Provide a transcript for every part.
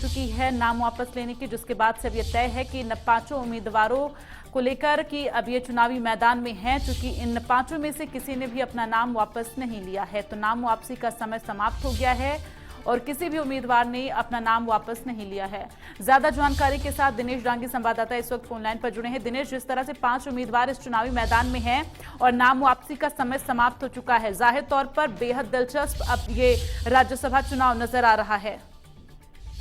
चुकी है नाम वापस लेने की, जिसके बाद से अब ये तय है कि इन पांचों उम्मीदवारों को लेकर कि अब ये चुनावी मैदान में हैं। चूंकि इन पांचों में से किसी ने भी अपना नाम वापस नहीं लिया है, तो नाम वापसी का समय समाप्त हो गया है और किसी भी उम्मीदवार ने अपना नाम वापस नहीं लिया है। ज्यादा जानकारी के साथ दिनेश डांगी संवाददाता इस वक्त फोन लाइन पर जुड़े हैं। दिनेश, जिस तरह से 5 उम्मीदवार इस चुनावी मैदान में हैं और नाम वापसी का समय समाप्त हो चुका है, जाहिर तौर पर बेहद दिलचस्प अब ये राज्यसभा चुनाव नजर आ रहा है।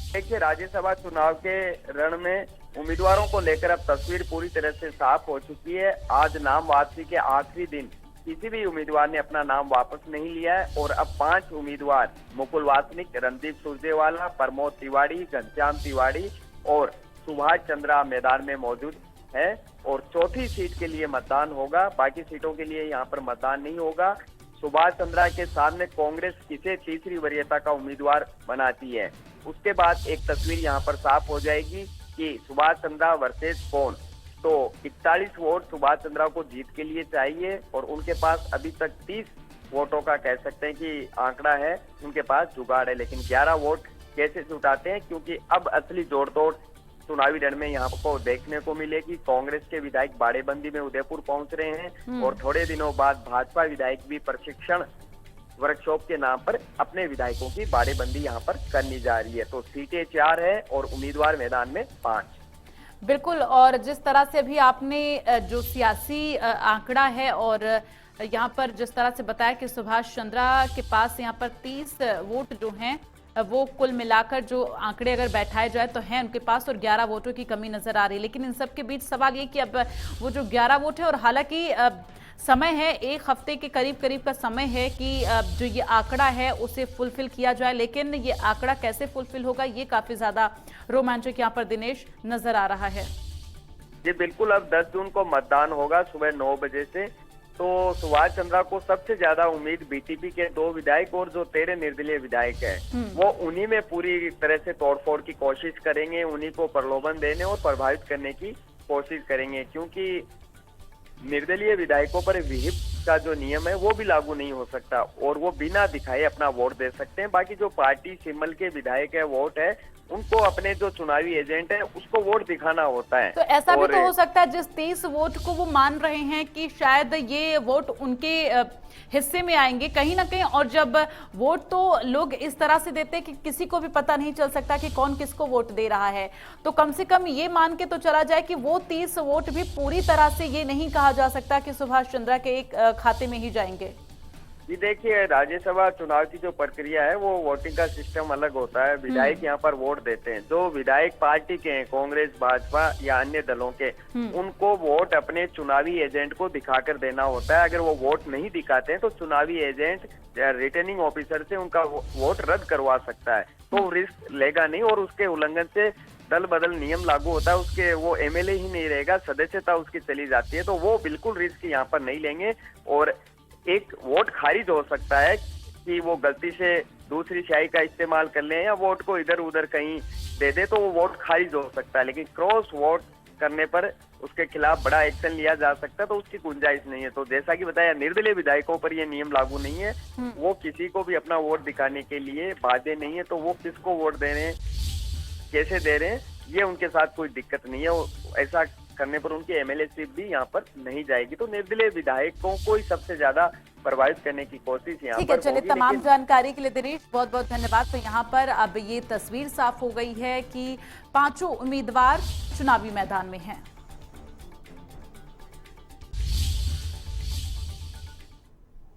देखिए, राज्यसभा चुनाव के रण में उम्मीदवारों को लेकर अब तस्वीर पूरी तरह से साफ हो चुकी है। आज नाम वापसी के आखिरी दिन किसी भी उम्मीदवार ने अपना नाम वापस नहीं लिया है और अब 5 उम्मीदवार मुकुल वासनिक, रणदीप सुरजेवाला, प्रमोद तिवारी, घनश्याम तिवारी और सुभाष चंद्रा मैदान में मौजूद है और चौथी सीट के लिए मतदान होगा। बाकी सीटों के लिए यहाँ पर मतदान नहीं होगा। सुभाष चंद्रा के सामने कांग्रेस किसे तीसरी वरीयता का उम्मीदवार बनाती है, उसके बाद एक तस्वीर यहाँ पर साफ हो जाएगी कि सुभाष चंद्रा वर्सेस कौन। तो 41 वोट सुभाष चंद्रा को जीत के लिए चाहिए और उनके पास अभी तक 30 वोटों का कह सकते हैं कि आंकड़ा है, उनके पास जुगाड़ है। लेकिन 11 वोट कैसे जुटाते हैं, क्योंकि अब असली जोड़-तोड़ चुनावी रण में यहाँ को देखने को मिलेगी। कांग्रेस के विधायक बाड़ेबंदी में उदयपुर पहुंच रहे हैं और थोड़े दिनों बाद भाजपा विधायक भी प्रशिक्षण वर्कशॉप के नाम पर अपने विधायकों की बाड़ेबंदी यहाँ पर करनी जा रही है। तो सीटें 4 है और उम्मीदवार मैदान में 5। बिल्कुल, और जिस तरह से अभी आपने जो सियासी आंकड़ा है और यहाँ पर जिस तरह से बताया कि सुभाष चंद्रा के पास यहाँ पर 30 वोट जो हैं वो कुल मिलाकर जो आंकड़े अगर बैठाए जाए तो हैं उनके पास, और 11 वोटों की कमी नजर आ रही है। लेकिन इन सब के बीच सवाल ये कि अब वो जो 11 वोट है और हालांकि समय है 1 हफ्ते के करीब का समय है कि जो ये आंकड़ा है उसे फुलफिल किया जाए, लेकिन ये आंकड़ा कैसे फुलफिल होगा ये काफी ज्यादा रोमांचक यहाँ पर दिनेश नजर आ रहा है। जी बिल्कुल, अब 10 जून को मतदान होगा सुबह 9 बजे से। तो सुभाष चंद्रा को सबसे ज्यादा उम्मीद बीटीपी के 2 विधायक और जो 13 निर्दलीय विधायक है वो उन्हीं में पूरी तरह से तोड़फोड़ की कोशिश करेंगे, उन्हीं को प्रलोभन देने और प्रभावित करने की कोशिश करेंगे, क्योंकि निर्दलीय विधायकों पर व्हिप का जो नियम है वो भी लागू नहीं हो सकता और वो बिना दिखाए अपना वोट दे सकते हैं। बाकी जो पार्टी सिंबल के विधायक है, वोट है, उनको अपने जो चुनावी एजेंट है उसको वोट दिखाना होता है। तो ऐसा भी तो हो सकता है जिस 30 वोट को वो मान रहे हैं कि शायद ये वोट उनके हिस्से में आएंगे कहीं ना कहीं, और जब वोट तो लोग इस तरह से देते हैं कि किसी को भी पता नहीं चल सकता कि कौन किसको वोट दे रहा है, तो कम से कम ये मान के तो चला जाए कि वो 30 वोट भी पूरी तरह से ये नहीं कहा जा सकता कि सुभाष चंद्रा के एक खाते में ही जाएंगे। जी देखिए, राज्यसभा चुनाव की जो प्रक्रिया है वो वोटिंग का सिस्टम अलग होता है। विधायक यहाँ पर वोट देते हैं, जो विधायक पार्टी के हैं, कांग्रेस, भाजपा या अन्य दलों के, उनको वोट अपने चुनावी एजेंट को दिखाकर देना होता है। अगर वो वोट नहीं दिखाते हैं तो चुनावी एजेंट या रिटर्निंग ऑफिसर से उनका वोट रद्द करवा सकता है, तो रिस्क लेगा नहीं और उसके उल्लंघन से दल बदल नियम लागू होता है, उसके वो एमएलए ही नहीं रहेगा, सदस्यता उसकी चली जाती है। तो वो बिल्कुल रिस्क यहाँ पर नहीं लेंगे और एक वोट खारिज हो सकता है कि वो गलती से दूसरी स्याही का इस्तेमाल कर ले या वोट को इधर उधर कहीं दे दे, तो वो वोट खारिज हो सकता है। लेकिन क्रॉस वोट करने पर उसके खिलाफ बड़ा एक्शन लिया जा सकता है, तो उसकी गुंजाइश नहीं है। तो जैसा कि बताया, निर्दलीय विधायकों पर ये नियम लागू नहीं है, वो किसी को भी अपना वोट दिखाने के लिए बाध्य नहीं है। तो वो किसको वोट दे रहे हैं, कैसे दे रहे हैं, ये उनके साथ कोई दिक्कत नहीं है। ऐसा करने पर उनकी एमएलएशिप भी यहाँ पर नहीं जाएगी। तो निर्दलीय विधायकों को ही सबसे ज्यादा प्रभावित करने की कोशिश यहाँ पर होगी। चलिए, तमाम जानकारी के लिए दिनेश बहुत बहुत धन्यवाद। तो यहाँ पर अब ये तस्वीर साफ हो गई है कि 5 उम्मीदवार चुनावी मैदान में हैं।